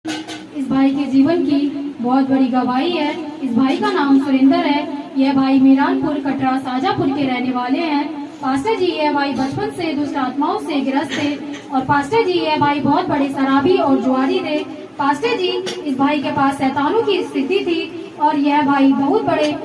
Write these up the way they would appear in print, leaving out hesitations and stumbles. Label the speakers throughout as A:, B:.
A: इस भाई के जीवन की बहुत बड़ी गवाही है। इस भाई का नाम सुरेंद्र है। यह भाई मीरानपुर कटरा साजापुर के रहने वाले हैं। पास्टर जी यह भाई बचपन से दुष्ट आत्माओं से ग्रस्त थे और पास्टर जी यह भाई बहुत बड़े शराबी और जुआरी थे। पास्टर जी इस भाई के पास शैतानों की स्थिति थी और यह भाई बहुत बड़े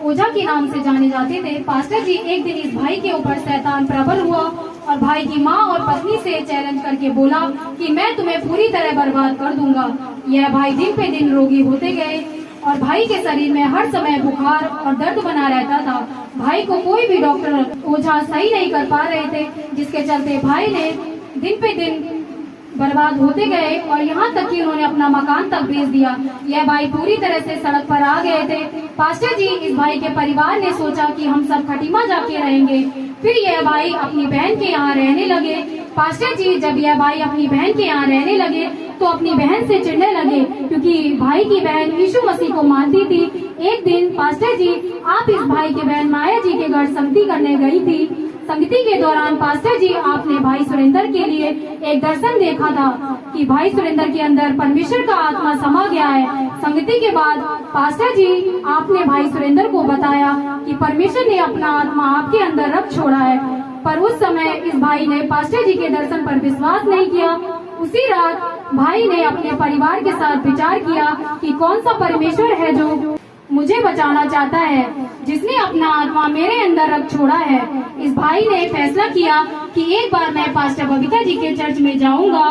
A: ओझा के नाम से जाने जाते थे। पास्टर जी एक दिन इस भाई के ऊपर शैतान प्रबल हुआ और भाई की माँ और पत्नी से चैलेंज करके बोला कि मैं तुम्हें पूरी तरह बर्बाद कर दूंगा। यह भाई दिन पे दिन रोगी होते गए और भाई के शरीर में हर समय बुखार और दर्द बना रहता था। भाई को कोई भी डॉक्टर ओझा सही नहीं कर पा रहे थे, जिसके चलते भाई ने दिन पे दिन बर्बाद होते गए और यहाँ तक कि उन्होंने अपना मकान तक बेच दिया। यह भाई पूरी तरह से सड़क पर आ गए थे। पास्टर जी इस भाई के परिवार ने सोचा कि हम सब खटीमा जाके रहेंगे। फिर यह भाई अपनी बहन के यहाँ रहने लगे। पास्टर जी जब यह भाई अपनी बहन के यहाँ रहने लगे तो अपनी बहन से चिढ़ने लगे, क्योंकि भाई की बहन यीशु मसीह को मानती थी। एक दिन पास्टर जी आप इस भाई की बहन माया जी के घर संगति करने गई थी। संगति के दौरान पास्टर जी आपने भाई सुरेंद्र के लिए एक दर्शन देखा था कि भाई सुरेंद्र के अंदर परमेश्वर का आत्मा समा गया है। संगति के बाद पास्टर जी आपने भाई सुरेंद्र को बताया कि परमेश्वर ने अपना आत्मा आपके अंदर रख छोड़ा है, पर उस समय इस भाई ने पास्टर जी के दर्शन पर विश्वास नहीं किया। उसी रात भाई ने अपने परिवार के साथ विचार किया कि कौन सा परमेश्वर है जो मुझे बचाना चाहता है, जिसने अपना आत्मा मेरे अंदर रख छोड़ा है। इस भाई ने फैसला किया कि एक बार मैं पास्टर बबीता जी के चर्च में जाऊंगा।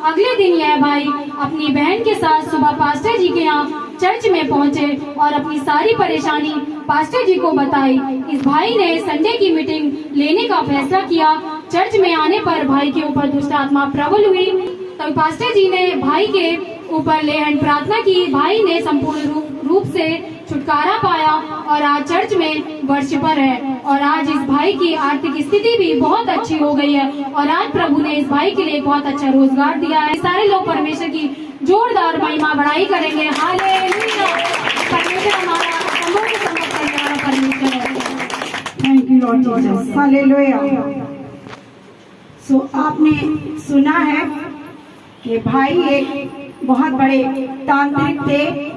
A: अगले दिन यह भाई अपनी बहन के साथ सुबह पास्टर जी के यहाँ चर्च में पहुँचे और अपनी सारी परेशानी पास्टर जी को बताई। इस भाई ने संडे की मीटिंग लेने का फैसला किया। चर्च में आने पर भाई के ऊपर दुष्ट आत्मा प्रबल हुई। तब पास्टर जी ने भाई के ऊपर लेहन प्रार्थना की। भाई ने संपूर्ण रूप से छुटकारा पाया और आज चर्च में वर्शिपर है और आज इस भाई की आर्थिक स्थिति भी बहुत अच्छी हो गई है और आज प्रभु ने इस भाई के लिए बहुत अच्छा रोजगार दिया है। सारे लोग परमेश्वर की जोरदार महिमा बढ़ाई करेंगे। हालेलुया। परमेश्वर हमारा अमोघ सम्मत करने वाला परमेश्वर है।
B: Thank you Lord Jesus. Hallelujah. So आपने सुना है कि भाई एक बहुत बड़े तांत्रिक थे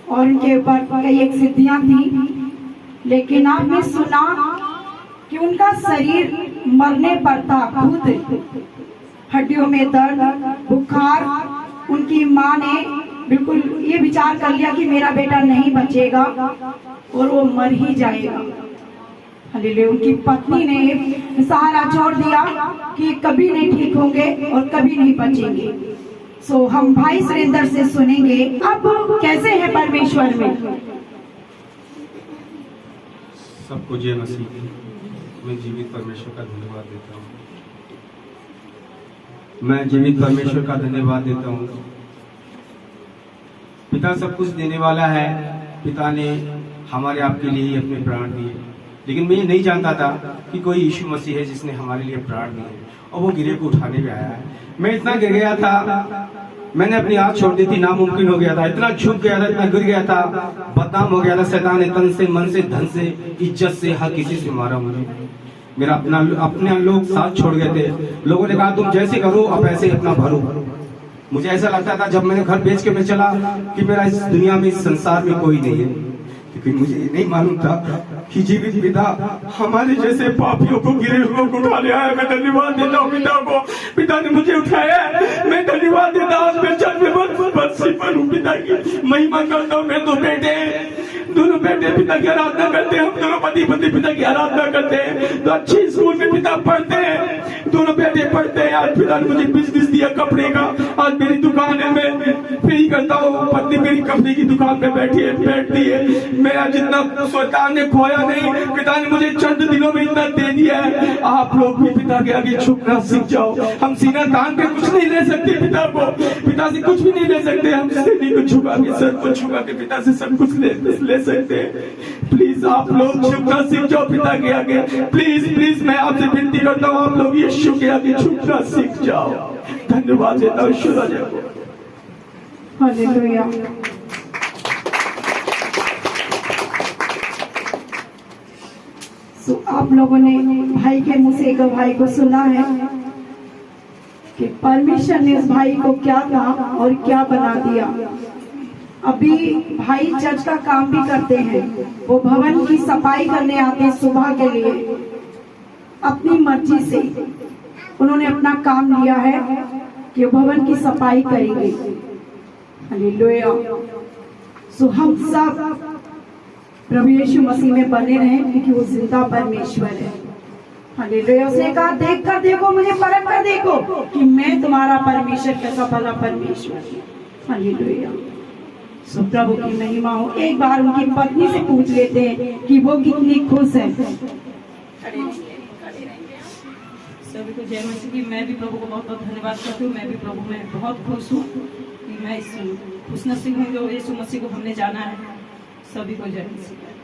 B: और उनके ऊपर कई एक सिद्धियां थी, लेकिन आपने सुना कि उनका शरीर मरने पर था, खुद हड्डियों में दर्द, बुखार। उनकी माँ ने बिल्कुल ये विचार कर लिया कि मेरा बेटा नहीं बचेगा और वो मर ही जाएगा। हालेलुया। उनकी पत्नी ने सहारा छोड़ दिया कि कभी नहीं ठीक होंगे और कभी नहीं बचेंगे। सो हम भाई सुरेंद्र से सुनेंगे अब कैसे है परमेश्वर में।
C: सबको जय मसीह। मैं जीवित परमेश्वर का धन्यवाद देता हूँ। मैं जीवित परमेश्वर का धन्यवाद देता हूँ। पिता सब कुछ देने वाला है। पिता ने हमारे आपके लिए अपने प्राण दिए, लेकिन मैं ये नहीं जानता था कि कोई यीशु मसीह है जिसने हमारे लिए प्राण दिए और वो गिरे को उठाने पे आया है। मैं इतना गिर गया था, मैंने अपनी हाथ छोड़ दी थी, नामुमकिन हो गया था, इतना झुक गया था, इतना गिर गया था, बदनाम हो गया था। शैतान ने तन से, मन से, धन से, इज्जत से, हर किसी से मारा मुझे। मेरा अपने लोग साथ छोड़ गए थे। लोगों ने कहा तुम जैसे करो अब ऐसे अपना भरो। मुझे ऐसा लगता था जब मैंने घर बेच के मैं चला कि मेरा इस दुनिया में, इस संसार में कोई नहीं है। लेकिन मुझे ये नहीं मालूम था कि जीवित पिता हमारे जैसे पापियों को, गिरे हुए को उठा लिया है। मैं धन्यवाद देता हूँ पिता को। पिता ने मुझे उठाया है। मैं धन्यवाद देता हूँ। मैं चर्च में बस हूँ। पिता की महिमा करता हूँ। मैं दोनों बेटे पिता की आराधना करते हैं। हम दोनों पति पिता की आराधना करते हैं। तो अच्छे स्कूल में पिता पढ़ते हैं, दोनों बेटे पढ़ते हैं। आज पिता ने मुझे बिजनेस दिया कपड़े का। आज मेरी दुकान है, मैं फ्री करता हूँ। पत्नी मेरी कपड़े की दुकान में बैठती है। मेरा जितना शैतान ने खोया नहीं, पिता ने मुझे चंद दिनों में इतना दे दिया है। आप लोग भी पिता के आगे झुकना सीख जाओ। हम सीना तान के कुछ नहीं ले सकते पिता को, पिता से कुछ भी नहीं ले सकते। हम सीने को झुका के, सर को झुका के पिता से सब कुछ ले सकते हैं। प्लीज आप लोग झुकना सीख जाओ पिता के आगे। प्लीज मैं आपसे विनती करता हूँ, आप लोग यीशु के आगे झुकना सीख जाओ। धन्यवाद देता हूँ ईश्वर को।
B: हालेलुया। आप लोगों ने भाई के मुंह से गवाही को सुना है। कि परमेश्वर ने इस भाई को क्या कहा और क्या बना दिया। अभी भाई चर्च का काम भी करते हैं, वो भवन की सफाई करने आते हैं सुबह के लिए, अपनी मर्जी से उन्होंने अपना काम लिया है कि भवन की सफाई करेंगे। हालेलुया। सो हम सब प्रभु यीशु मसीह में बने रहें, क्योंकि वो जिंदा परमेश्वर है। हालेलुया। उसने कहा देख कर देखो, मुझे परख कर देखो कि मैं तुम्हारा परमेश्वर कैसा भला परमेश्वर हूं। हालेलुया। सो प्रभु की महिमा हो। एक बार उनकी पत्नी से पूछ लेते हैं कि वो कितनी खुश है।
D: सभी को जय मसीह की। मैं भी प्रभु को बहुत बहुत धन्यवाद करती हूँ। मैं भी प्रभु में बहुत खुश हूँ कि मैं इस खुशनसीब हूँ जो यीशु मसीह को हमने जाना है। सभी को जय मसीह।